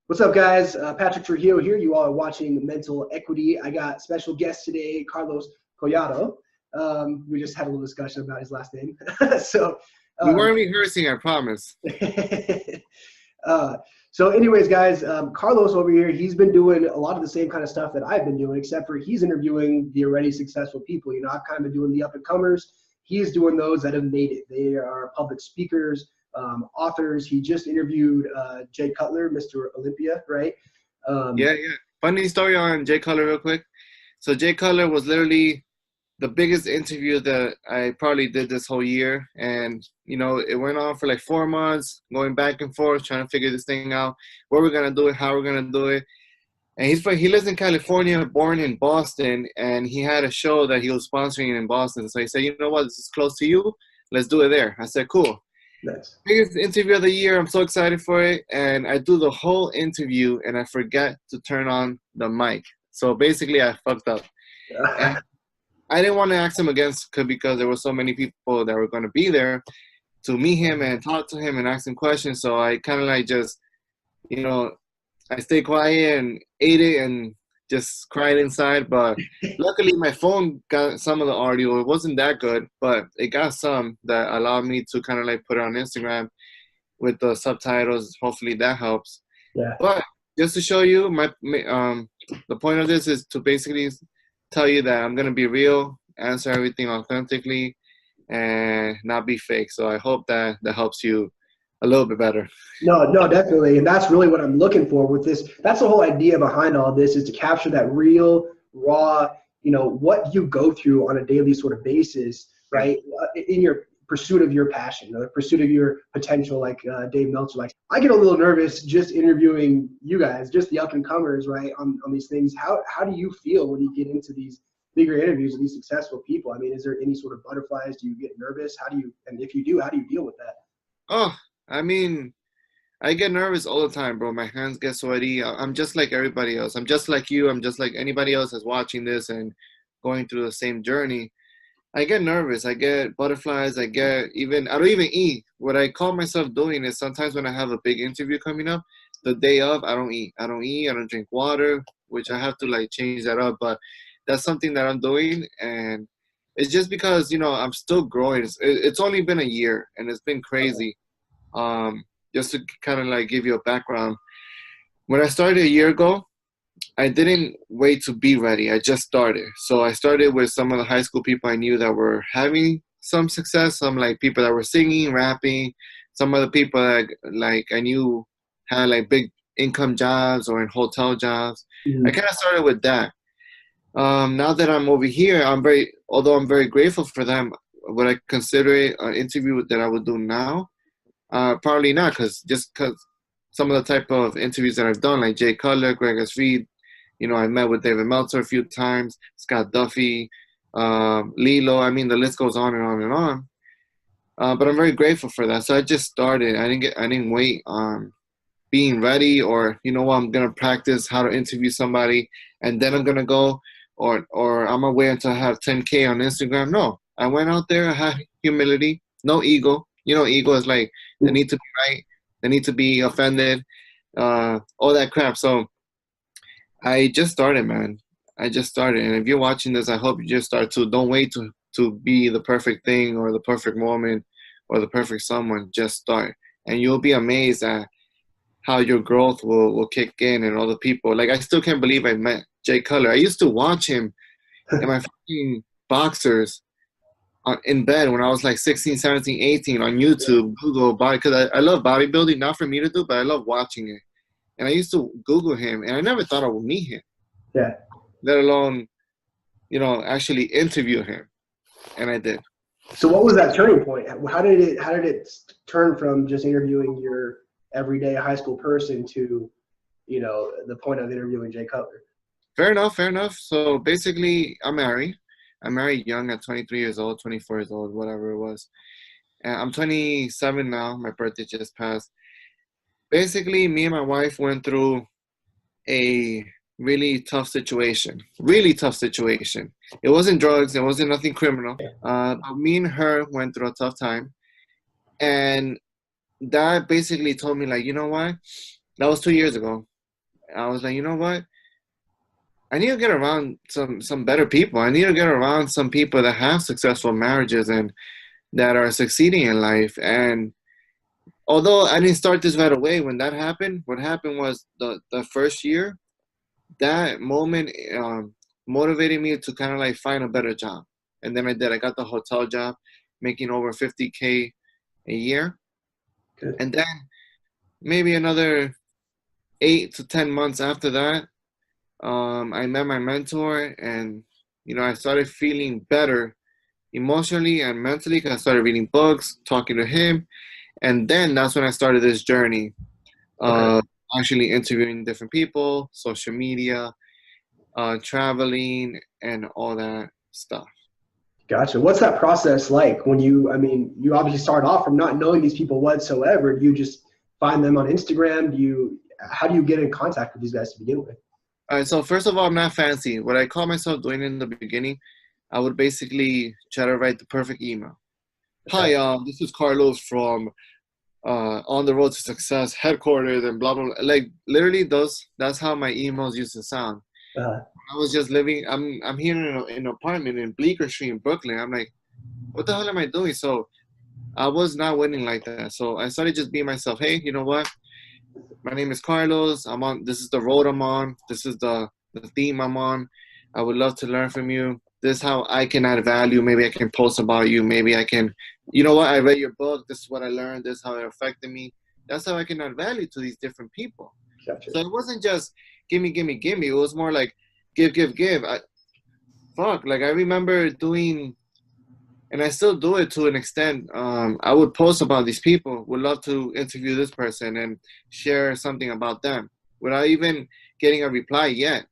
What's up, guys? Patrick Trujillo here. You all are watching Mental Equity. I got special guest today, Carlos Collado. We just had a little discussion about his last name. so, We um, weren't rehearsing, I promise. uh, anyways, guys, Carlos over here, he's been doing a lot of the same kind of stuff that I've been doing, except for he's interviewing the already successful people. You know, I've kind of been doing the up and comers. He's doing those that have made it. They are public speakers, authors. He just interviewed Jay Cutler, Mr. Olympia, right? Um, Yeah. Funny story on Jay Cutler real quick. So Jay Cutler was literally the biggest interview that I probably did this whole year. And, it went on for like 4 months, going back and forth, trying to figure this thing out, where we're going to do it, how we're going to do it. And he lives in California, born in Boston, and he had a show that he was sponsoring in Boston. So he said, you know what, this is close to you. Let's do it there. I said, cool. nice. Biggest interview of the year. I'm so excited for it. And I do the whole interview and I forget to turn on the mic. So basically I fucked up. And I didn't want to ask him again because there were so many people that were going to be there to meet him and talk to him and ask him questions. So I kind of like just, you know, I stayed quiet and ate it and just cried inside. But luckily my phone got some of the audio. It wasn't that good, but it got some that allowed me to kind of like put it on Instagram with the subtitles. Hopefully that helps. Yeah. But just to show you, the point of this is to basically tell you that I'm gonna be real, answer everything authentically, and not be fake. So I hope that helps you a little bit better. No, definitely. And that's really what I'm looking for with this. That's the whole idea behind all this, is to capture that real, raw, what you go through on a daily sort of basis, right? In your pursuit of your passion, the pursuit of your potential, like Dave Meltzer. Like, I get a little nervous just interviewing you guys, just the up and comers, right, on these things. How do you feel when you get into these bigger interviews with these successful people? I mean, is there any sort of butterflies? Do you get nervous? And if you do, how do you deal with that? Oh, I mean, I get nervous all the time, bro. My hands get sweaty. I'm just like everybody else. I'm just like you. I'm just like anybody else that's watching this and going through the same journey. I get nervous. I get butterflies. I don't even eat. What I call myself doing is sometimes when I have a big interview coming up, the day of, I don't eat. I don't eat. I don't drink water, which I have to like change that up. But that's something that I'm doing. And it's just because, I'm still growing. It's only been a year and it's been crazy. Um, just to kind of like give you a background. When I started a year ago, I didn't wait to be ready. I just started. So I started with some of the high school people I knew that were having some success. Some like people that were singing, rapping. Some of the people that like I knew had like big income jobs or in hotel jobs. I Mhm. kind of started with that. Now that I'm over here, although I'm very grateful for them, would I consider it an interview that I would do now? Probably not, because some of the type of interviews that I've done, like Jay Cutler, Greg S. Reed, I met with David Meltzer a few times, Scott Duffy, Lilo. I mean, the list goes on and on and on. But I'm very grateful for that. So I just started. I didn't wait on being ready, or I'm gonna practice how to interview somebody, and then I'm gonna go, or I'm gonna wait until I have 10K on Instagram. No, I went out there. I had humility, no ego. Ego is like they need to be right, they need to be offended, all that crap. So I just started, man. I just started. And if you're watching this, I hope you just start too. Don't wait to be the perfect thing or the perfect moment or the perfect someone. Just start. And you'll be amazed at how your growth will kick in and all the people. Like, I still can't believe I met Jay Cutler. I used to watch him in my fucking boxers in bed when I was like 16, 17, 18 on YouTube, Google, body, because I love bodybuilding, not for me to do, but I love watching it. And I used to Google him, and I never thought I would meet him, Yeah. let alone, actually interview him. And I did. So what was that turning point? How did it turn from just interviewing your everyday high school person to, the point of interviewing Jay Cutler? Fair enough, fair enough. So basically, I'm married. I'm married young at 23 years old, 24 years old, whatever it was. And I'm 27 now. My birthday just passed. Basically, me and my wife went through a really tough situation. Really tough situation. It wasn't drugs. It wasn't nothing criminal. But me and her went through a tough time. And that basically told me, like, you know what? That was 2 years ago. I was like, you know what? I need to get around some better people. I need to get around some people that have successful marriages and that are succeeding in life. And although I didn't start this right away, when that happened, what happened was the first year, that moment motivated me to kind of like find a better job. And then I did. I got the hotel job, making over 50K a year. Good. And then maybe another 8 to 10 months after that, I met my mentor, and I started feeling better emotionally and mentally because I started reading books, talking to him, and then that's when I started this journey Okay. of actually interviewing different people, social media, traveling, and all that stuff. Gotcha. What's that process like when I mean, you obviously start off from not knowing these people whatsoever. Do you just find them on Instagram? How do you get in contact with these guys to begin with? All right, so first of all, I'm not fancy. What I call myself doing in the beginning, I would basically try to write the perfect email. Okay. Hi, this is Carlos from On the Road to Success headquarters and blah blah blah. Like literally, that's how my emails used to sound. Uh, I was just living. I'm here in an apartment in Bleecker Street in Brooklyn. I'm like, what the hell am I doing? So I was not winning like that. So I started just being myself. Hey, you know what? My name is Carlos. I'm on. This is the road I'm on. This is the theme I'm on. I would love to learn from you. This is how I can add value. Maybe I can post about you. Maybe I can. You know what? I read your book. This is what I learned. This is how it affected me. That's how I can add value to these different people. gotcha. So it wasn't just gimme, gimme, gimme. It was more like give, give, give. Like I remember doing, and I still do it to an extent. I would post about these people. Would love to interview this person and share something about them without even getting a reply yet.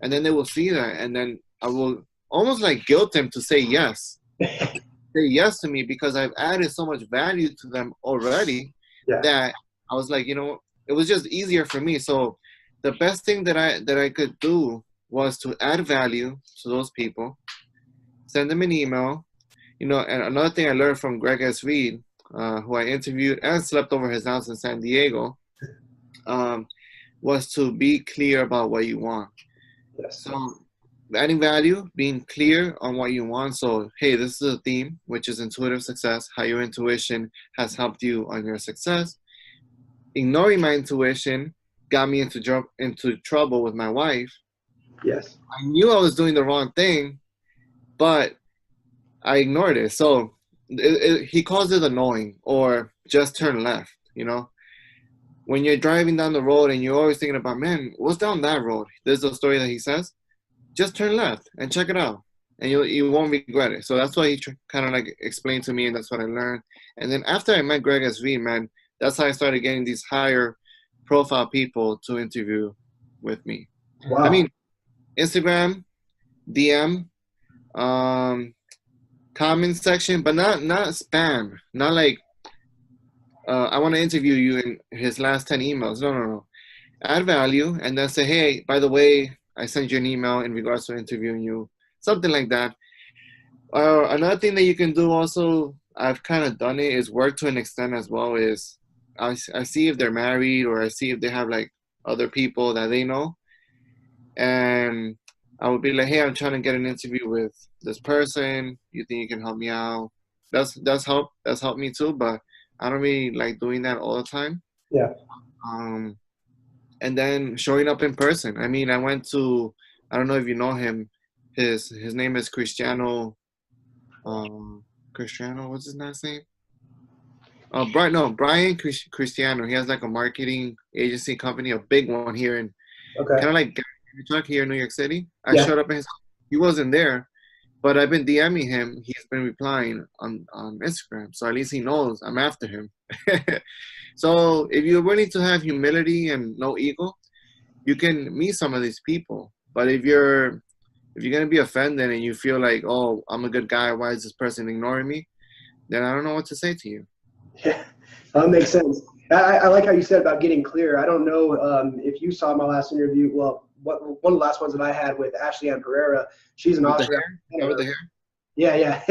And then they will see that, and then I will almost like guilt them to say yes, say yes to me because I've added so much value to them already Yeah. that I was like, it was just easier for me. So the best thing that I could do was to add value to those people, send them an email. And another thing I learned from Greg S. Reed, who I interviewed and slept over his house in San Diego, was to be clear about what you want. Yes. So adding value, being clear on what you want. So, hey, this is a theme, which is intuitive success, how your intuition has helped you on your success. Ignoring my intuition got me into trouble with my wife. Yes. I knew I was doing the wrong thing, but I ignored it. So he calls it annoying or just turn left, When you're driving down the road and you're always thinking about, man, what's down that road? There's a story that he says, just turn left and check it out. And you won't regret it. So that's what he kind of like explained to me, and that's what I learned. And then after I met Greg SV, man, that's how I started getting these higher profile people to interview with me. Wow. I mean, Instagram, DM, comment section, but not spam. Not like I want to interview you in his last 10 emails. No. Add value and then say, hey, by the way, I sent you an email in regards to interviewing you. Something like that. Another thing that you can do also, I've kind of done it, is work to an extent as well, is I see if they're married or I see if they have like other people that they know. And I would be like, hey, I'm trying to get an interview with this person. You think you can help me out? That's helped me too, but I don't really like doing that all the time. Yeah. And then showing up in person. I mean, I went to, I don't know if you know him. His name is Cristiano. Cristiano, what's his last name? Brian Cristiano. He has like a marketing agency company, a big one here in Okay. kind of like truck here in New York City. I Yeah. showed up in his. He wasn't there, but I've been DMing him. He's been replying on Instagram, so at least he knows I'm after him. So if you're willing to have humility and no ego, you can meet some of these people. But if you're gonna be offended and you feel like, oh, I'm a good guy, why is this person ignoring me? Then I don't know what to say to you. Yeah. That makes sense. I like how you said about getting clear. I don't know if you saw my last interview. Well, one of the last ones that I had with Ashley Ann Pereira. She's an awesome. With the hair? Yeah.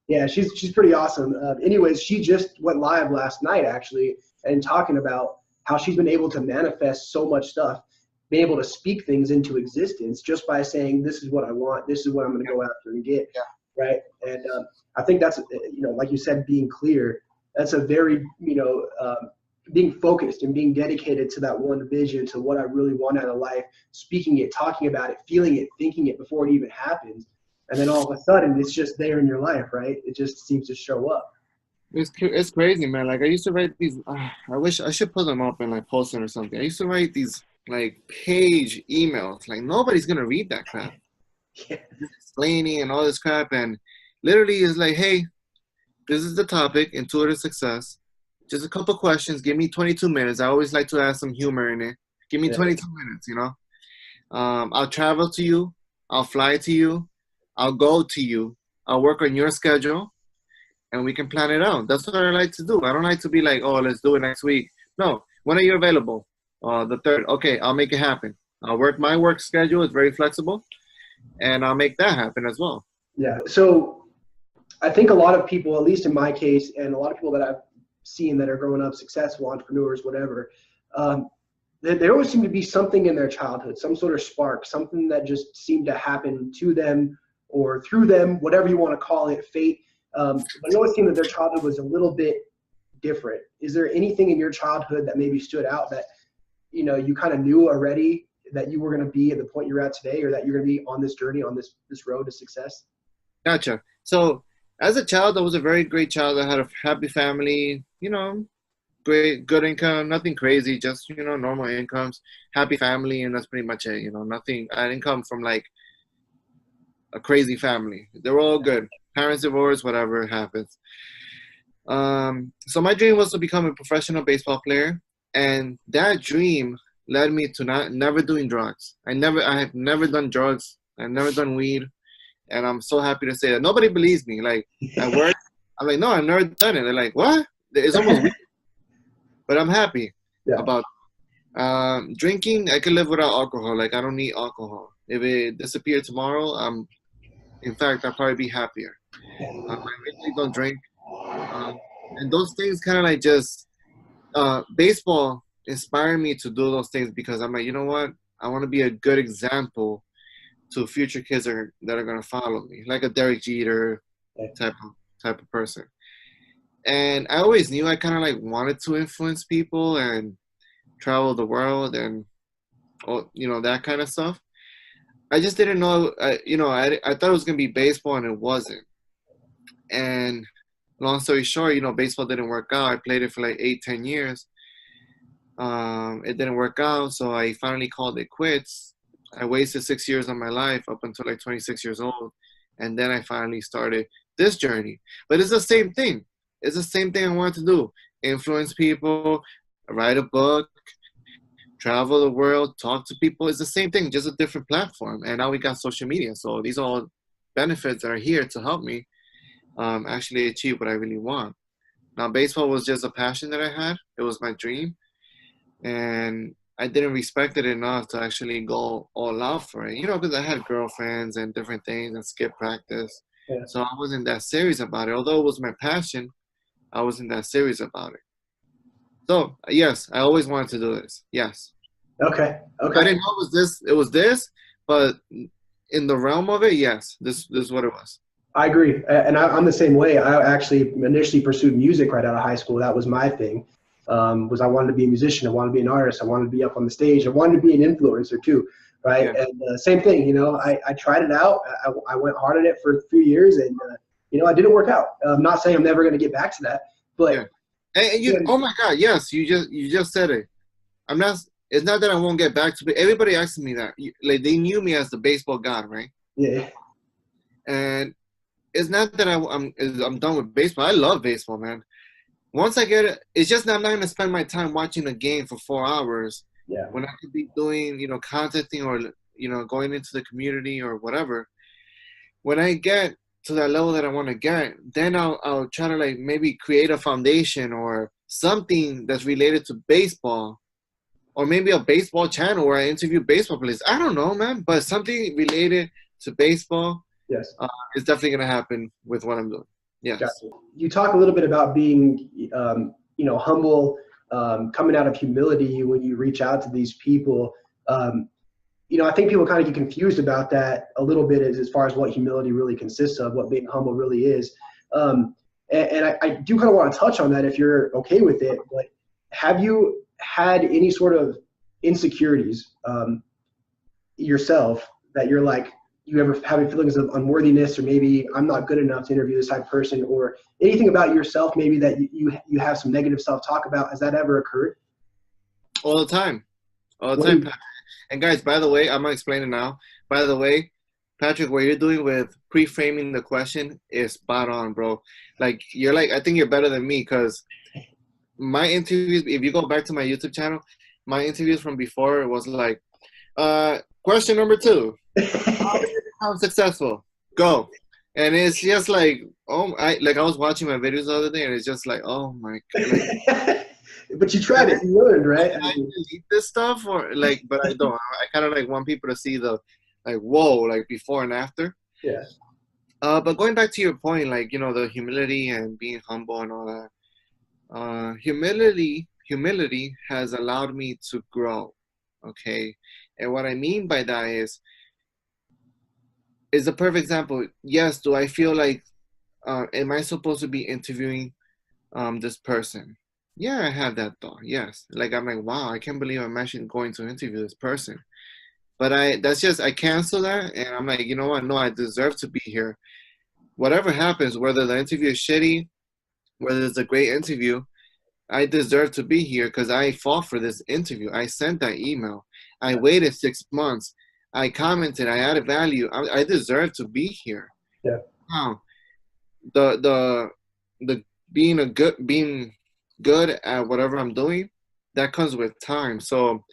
Yeah, she's pretty awesome. Anyways, she just went live last night actually and talking about how she's been able to manifest so much stuff. be able to speak things into existence just by saying, this is what I want, this is what I'm going to go after and get, right? And I think that's, like you said, being clear, that's a very, being focused and being dedicated to that one vision, to what I really want out of life, speaking it, talking about it, feeling it, thinking it before it even happens. And then all of a sudden, it's just there in your life, right? It just seems to show up. It's crazy, man. Like I used to write these. I wish I should put them up and like post them or something. I used to write these like page emails. Like nobody's gonna read that crap. Yeah. Just explaining and all this crap, and literally is like, hey, this is the topic: intuitive success. Just a couple questions. Give me 22 minutes. I always like to add some humor in it. Give me 22 minutes. I'll travel to you. I'll fly to you. I'll go to you. I'll work on your schedule. And we can plan it out. That's what I like to do. I don't like to be like, oh, let's do it next week. No, when are you available? The 3rd. Okay, I'll make it happen. I'll work my work schedule. It's very flexible. And I'll make that happen as well. Yeah. So I think a lot of people, at least in my case, and a lot of people that I've seen that are growing up, successful entrepreneurs, whatever, there always seemed to be something in their childhood, some sort of spark, something that just seemed to happen to them or through them, whatever you want to call it, fate. But it always seemed that their childhood was a little bit different. Is there anything in your childhood that maybe stood out that, you kind of knew already that you were going to be at the point you're at today, or that you're going to be on this journey, on this road to success? Gotcha. So as a child, I was a very great child. I had a happy family, great, good income, nothing crazy, just, normal incomes, happy family. And that's pretty much it, nothing. I didn't come from like a crazy family. They were all good. Parents divorce, whatever happens. So my dream was to become a professional baseball player, and that dream led me to never doing drugs. I have never done drugs. I've never done weed, and I'm so happy to say that. Nobody believes me. Like at work, I'm like, no, I've never done it. They're like, what? It's almost weird, but I'm happy about it. Drinking. I can live without alcohol. Like I don't need alcohol. If it disappeared tomorrow, in fact, I'll probably be happier. I really don't drink. And those things kind of like just, baseball inspired me to do those things, because I'm like, you know what? I want to be a good example to future kids that are going to follow me, like a Derek Jeter type of person. And I always knew I kind of like wanted to influence people and travel the world and, that kind of stuff. I just didn't know, I thought it was going to be baseball, and it wasn't. And long story short, baseball didn't work out. I played it for like 8-10 years. It didn't work out, so I finally called it quits. I wasted 6 years of my life up until like 26 years old. And then I finally started this journey. But it's the same thing. It's the same thing I wanted to do. Influence people, write a book, travel the world, talk to people. It's the same thing, just a different platform. And now we got social media. So these are all benefits that are here to help me actually achieve what I really want. Now, baseball was just a passion that I had. It was my dream. And I didn't respect it enough to actually go all out for it. Because I had girlfriends and different things and skip practice. Yeah. So I wasn't that serious about it. Although it was my passion, I wasn't that serious about it. So, yes, I always wanted to do this. Yes. Okay. I didn't know it was this, but in the realm of it, yes, this is what it was. I agree. And I'm the same way. I actually initially pursued music right out of high school. That was my thing. Was I wanted to be a musician. I wanted to be an artist. I wanted to be up on the stage. I wanted to be an influencer too, right? Yeah. And same thing, I tried it out. I went hard at it for a few years, and it didn't work out. I'm not saying I'm never going to get back to that, but yeah. And oh my God, yes, you just said it. It's not that I won't get back to it. Everybody asking me that. Like they knew me as the baseball god, right? Yeah. And it's not that I'm done with baseball. I love baseball, man. Once I get it, it's just that I'm not going to spend my time watching a game for 4 hours. Yeah. When I could be doing, contenting or, going into the community or whatever. When I get to that level that I want to get, then I'll try to like maybe create a foundation or something that's related to baseball, or maybe a baseball channel where I interview baseball players. I don't know, man, but something related to baseball. Yes. Is definitely going to happen with what I'm doing. Yes. Gotcha. You talk a little bit about being, humble, coming out of humility when you reach out to these people. I think people kind of get confused about that a little bit as far as what humility really consists of, what being humble really is. And I do kind of want to touch on that if you're okay with it. But have you had any sort of insecurities yourself that you're like, you ever having feelings of unworthiness, or maybe I'm not good enough to interview this type of person, or anything about yourself maybe that you have some negative self-talk about? Has that ever occurred? All the time. All the What time, Patrick. And guys, by the way, I'm going to explain it now. By the way, Patrick, what you're doing with pre-framing the question is spot on, bro. Like, I think you're better than me, because my interviews, if you go back to my YouTube channel, my interviews from before, it was like, question number 2. How did you become successful? Go. And it's just like, I was watching my videos the other day, and it's just like, oh my God. Like, but you tried it, you learned, right? I delete this stuff, or like, but I don't. I kind of like want people to see the, like, whoa, like before and after. Yeah. But going back to your point, like, the humility and being humble and all that. Humility has allowed me to grow. Okay. And what I mean by that is a perfect example. Yes, do I feel like, am I supposed to be interviewing this person? Yeah, I have that thought. Yes. Like, I'm like, wow, I can't believe I'm actually going to interview this person. But I cancel that, and I'm like, you know what? No, I deserve to be here. Whatever happens, whether the interview is shitty, whether it's a great interview, I deserve to be here because I fought for this interview. I sent that email. I waited 6 months. I commented. I added value. I deserve to be here. Yeah. Now, the being good at whatever I'm doing, that comes with time. So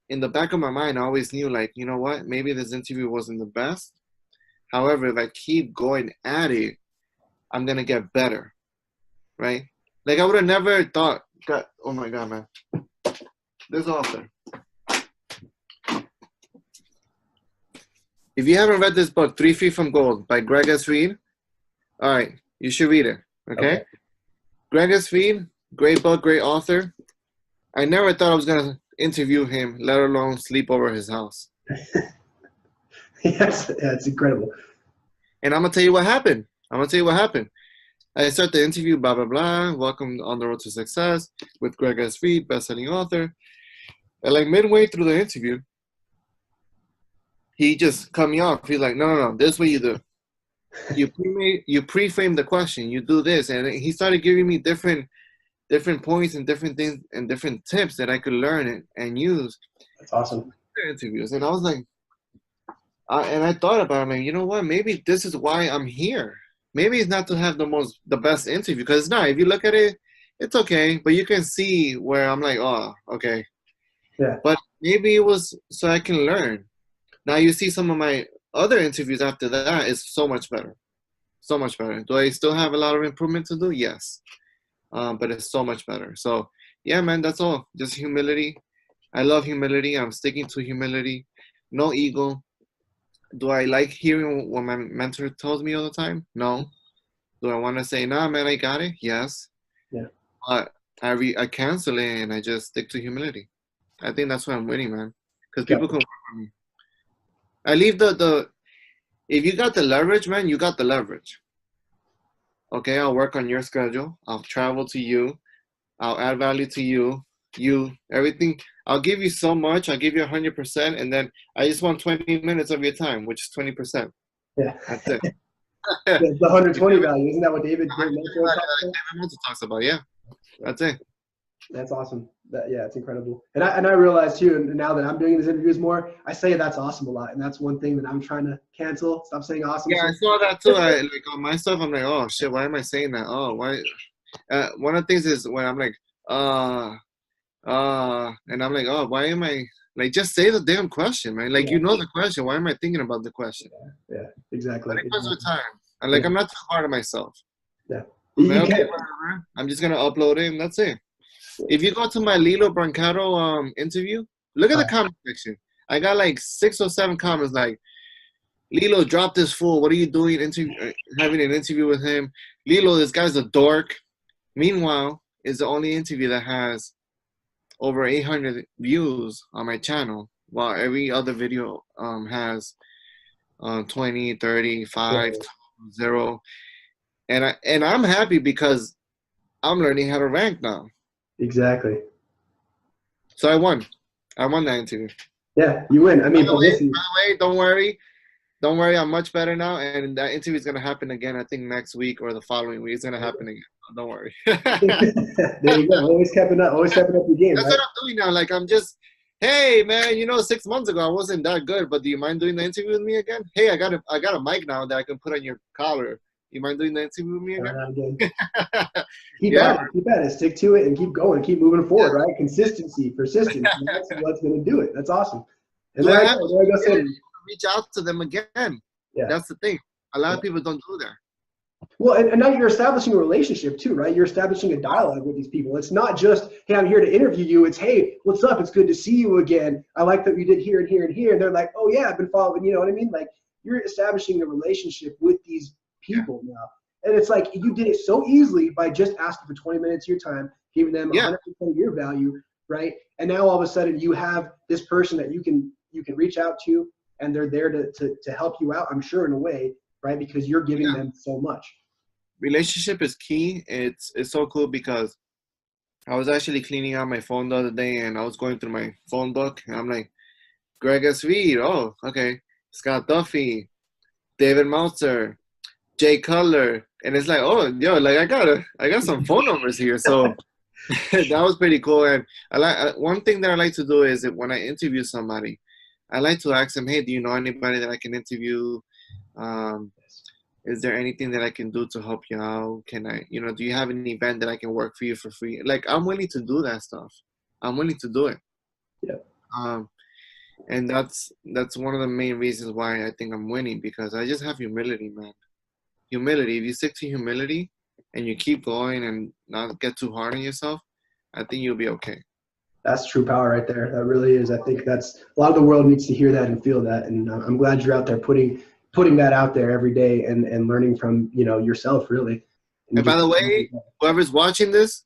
in the back of my mind, I always knew, like, you know what, maybe this interview wasn't the best. However, if I keep going at it, I'm going to get better, right? Like, I would have never thought, God, oh my God, man. This author. If you haven't read this book, 3 Feet from Gold by Greg S. Reed, all right, you should read it, okay? Greg S. Reed, great book, great author. I never thought I was going to interview him, let alone sleep over his house. Yes, it's incredible. And I'm going to tell you what happened. I start the interview, blah, blah, blah. Welcome on the road to success with Greg S. Reed, best-selling author. And like midway through the interview, he just cut me off. He's like, no, this is what you do. You pre-frame the question. You do this. And he started giving me different points and different things and different tips that I could learn and use. That's awesome. Interviews. And I was like, and I thought about it, like, you know what? Maybe this is why I'm here. Maybe it's not to have the best interview, because it's not. If you look at it, it's okay. But you can see where I'm like, oh, okay. Yeah. But maybe it was so I can learn. Now you see some of my other interviews after that is so much better. So much better. Do I still have a lot of improvement to do? Yes. But it's so much better. So, yeah, man, that's all. Just humility. I love humility. I'm sticking to humility. No ego. Do I like hearing what my mentor tells me all the time? No. Do I want to say, nah, man, I got it? Yes. Yeah. But I cancel it and I just stick to humility. I think that's why I'm winning, man. Because people can work for me. I leave if you got the leverage, man, you got the leverage. Okay, I'll work on your schedule. I'll travel to you. I'll add value to you. Everything. I'll give you so much. I'll give you 100%, and then I just want 20 minutes of your time, which is 20%. Yeah. That's it. The 120 value. Isn't that what David talks about? Yeah. That's it. That's awesome. It's incredible. And I realize too, and now that I'm doing these interviews more, I say that's awesome a lot, and that's one thing that I'm trying to cancel. Stop saying awesome. Yeah, I saw that too. Like on my stuff, I'm like, oh shit, why am I saying that? Oh, why? One of the things is when I'm like, and I'm like, oh, why am I like? Just say the damn question, man. Like, you know the question. Why am I thinking about the question? Yeah, exactly. But it comes with time. And like, I'm not too hard on myself. Yeah. Like, okay, whatever. I'm just gonna upload it, and that's it. If you go to my Lilo Brancato interview, look at the comment section. I got like 6 or 7 comments like, Lilo, drop this fool. What are you doing having an interview with him? Lilo, this guy's a dork. Meanwhile, it's the only interview that has over 800 views on my channel. while every other video has 20, 30, 5, Right. 0. And I'm happy because I'm learning how to rank now. Exactly. So I won. I won that interview. Yeah, you win. I By mean, the way, publicity. by the way, don't worry. Don't worry, I'm much better now, and that interview is gonna happen again. I think next week or the following week. It's gonna happen again. Don't worry. There you go. Always stepping up your game, That's right? what I'm doing now. Like I'm just, hey man, 6 months ago I wasn't that good, but do you mind doing the interview with me again? Hey, I got a mic now that I can put on your collar. You mind doing the interview with me Every again? now and again. Keep Yeah, at it. Keep at it. Stick to it and keep going. Keep moving yeah. forward, right? Consistency, persistence. That's what's going to do it. That's awesome. And Do there I I have go. There I go to saying, reach out to them again? yeah. That's the thing. A lot Yeah. of people don't do that. Well, and now you're establishing a relationship too, right? You're establishing a dialogue with these people. It's not just, hey, I'm here to interview you. It's, hey, what's up? It's good to see you again. I like that you did here and here and here. And they're like, oh, yeah, I've been following. You know what I mean? Like, you're establishing a relationship with these Yeah, people now. And it's like you did it so easily by just asking for 20 minutes of your time, giving them yeah, 100% of your value, right? And now all of a sudden you have this person that you can reach out to, and they're there to help you out, I'm sure, in a way, right? Because you're giving yeah. them so much. Relationship is key. It's so cool because I was actually cleaning out my phone the other day and I was going through my phone book and I'm like, Greg S. Reed, oh, okay. Scott Duffy, David Meltzer, Jay Cutler. And it's like, oh, yo, like I got some phone numbers here. So that was pretty cool. And one thing that I like to do is that when I interview somebody, I like to ask them, hey, do you know anybody that I can interview? Um, is there anything that I can do to help you out? Can I, do you have an event that I can work for you for free? Like I'm willing to do that stuff. I'm willing to do it. Yeah. Um, and that's one of the main reasons why I think I'm winning because I just have humility, man. Humility. If you stick to humility and you keep going and not get too hard on yourself, I think you'll be okay. That's true power right there. That really is. I think that's a lot of the world needs to hear that and feel that. And I'm glad you're out there putting that out there every day and learning from, yourself really. And And by just, the way, whoever's watching this,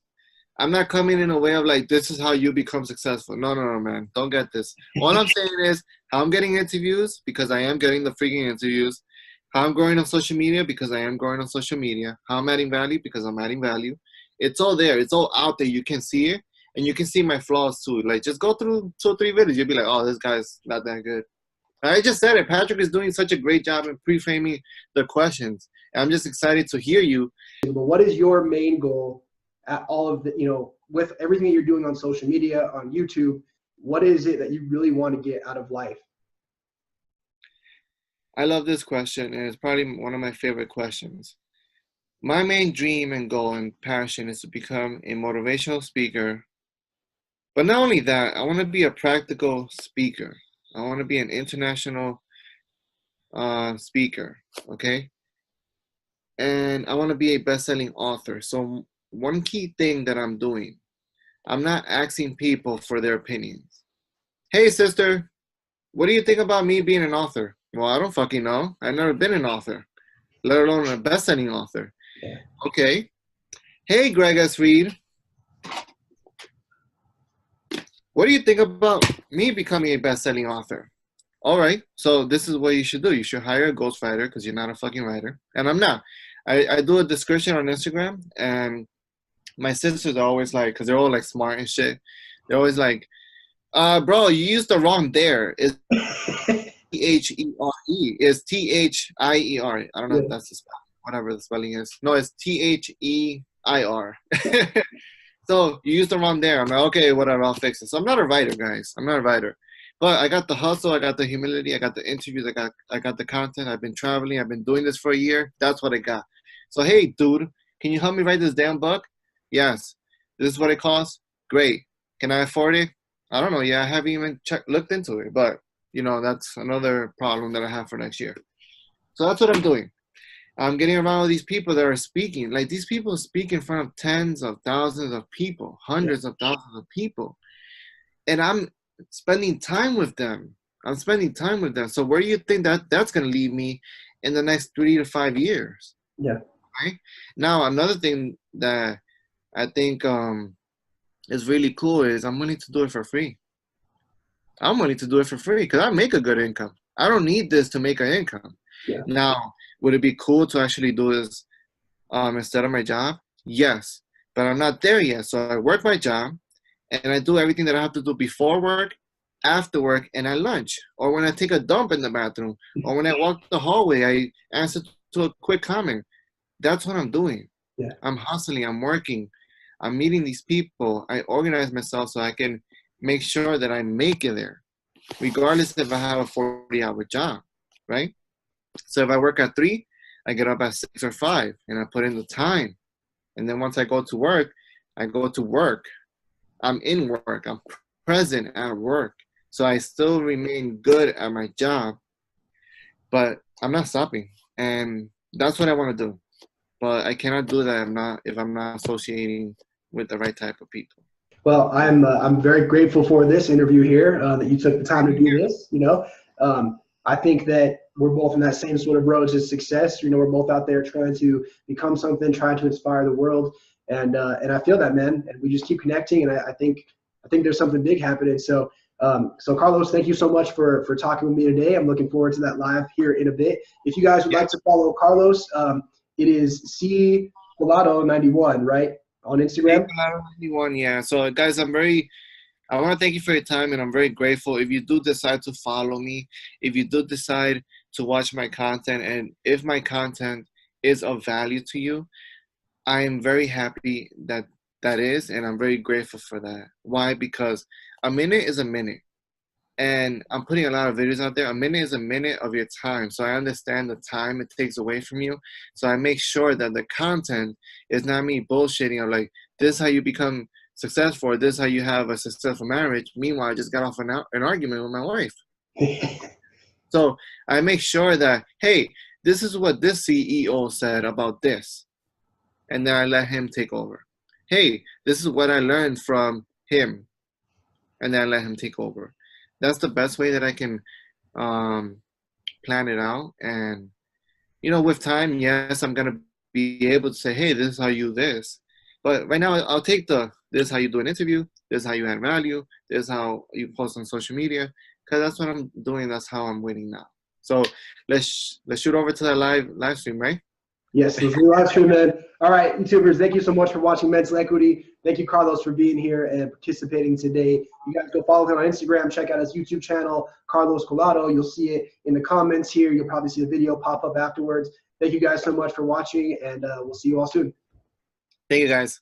I'm not coming in a way of like, this is how you become successful. No, no, no, man. Don't get this. All I'm saying is how I'm getting interviews because I am getting the freaking interviews. How I'm growing on social media because I am growing on social media. How I'm adding value because I'm adding value. It's all there. It's all out there. You can see it. And you can see my flaws too. Like, just go through 2 or 3 videos. You'll be like, oh, this guy's not that good. I just said it. Patrick is doing such a great job in pre-framing the questions. And I'm just excited to hear you. but what is your main goal at all of the, with everything that you're doing on social media, on YouTube, what is it that you really want to get out of life? I love this question, and it's probably one of my favorite questions. My main dream and goal and passion is to become a motivational speaker. But not only that, I want to be a practical speaker. I want to be an international speaker, okay? And I want to be a best-selling author. So one key thing that I'm doing, I'm not asking people for their opinions. Hey, sister, what do you think about me being an author? Well, I don't fucking know. I've never been an author, let alone a best-selling author. Yeah. Okay. Hey, Greg S. Reed, what do you think about me becoming a best-selling author? All right, so this is what you should do. You should hire a ghostwriter because you're not a fucking writer, and I'm not. I do a description on Instagram, and my sisters are always like, because they're all like smart and shit. They're always like, bro, you used the wrong there. It's There. It's Thier. I don't know Yeah. if that's the spelling, whatever the spelling is. No, it's Their. So you used the wrong there. I'm like, okay, whatever, I'll fix it. So I'm not a writer, guys. I'm not a writer. But I got the hustle, I got the humility, I got the interviews, I got the content. I've been traveling, I've been doing this for a year. That's what I got. So hey, dude, can you help me write this damn book? Yes. This is what it costs? Great. Can I afford it? I don't know. Yeah, I haven't even looked into it, but that's another problem that I have for next year. So that's what I'm doing. I'm getting around with these people that are speaking. Like, these people speak in front of tens of thousands of people, hundreds of thousands of people. And I'm spending time with them. So where do you think that's going to leave me in the next 3 to 5 years? Yeah. Right? Now, another thing that I think is really cool is I'm willing to do it for free. I'm willing to do it for free because I make a good income. I don't need this to make an income. Yeah. Now, would it be cool to actually do this instead of my job? Yes, but I'm not there yet. So I work my job and I do everything that I have to do before work, after work, and at lunch, or when I take a dump in the bathroom, or when I walk the hallway, I answer to a quick comment. That's what I'm doing. Yeah. I'm hustling, I'm working, I'm meeting these people. I organize myself so I can make sure that I make it there, regardless if I have a 40-hour job, right? So if I work at 3, I get up at 6 or 5, and I put in the time. And then once I go to work, I go to work. I'm in work. I'm present at work. So I still remain good at my job, but I'm not stopping. And that's what I want to do. But I cannot do that if I'm not associating with the right type of people. Well, I'm very grateful for this interview here, that you took the time to do this. I think that we're both in that same sort of road to success. We're both out there trying to become something, trying to inspire the world, and I feel that, man. And we just keep connecting, and I think there's something big happening. So Carlos, thank you so much for talking with me today. I'm looking forward to that live here in a bit. If you guys would like to follow Carlos, it is Collado 91, right? On Instagram? Yeah. So, guys, I want to thank you for your time, and I'm very grateful. If you do decide to follow me, if you do decide to watch my content, and if my content is of value to you, I am very happy that is, and I'm very grateful for that. Why? Because a minute is a minute. And I'm putting a lot of videos out there. A minute is a minute of your time. So I understand the time it takes away from you. So I make sure that the content is not me bullshitting of like, this is how you become successful, or this is how you have a successful marriage. Meanwhile, I just got off an argument with my wife. So I make sure that, hey, this is what this CEO said about this. And then I let him take over. Hey, this is what I learned from him. And then I let him take over. That's the best way that I can plan it out. And, with time, yes, I'm going to be able to say, hey, this is how you do this. But right now, I'll take this is how you do an interview. This is how you add value. This is how you post on social media. Because that's what I'm doing. That's how I'm winning now. So let's shoot over to that live stream, right? Yes, let's do live stream, man. All right, YouTubers, thank you so much for watching Mental Equity. Thank you, Carlos, for being here and participating today. You guys go follow him on Instagram. Check out his YouTube channel, Carlos Collado. You'll see it in the comments here. You'll probably see the video pop up afterwards. Thank you guys so much for watching, and we'll see you all soon. Thank you, guys.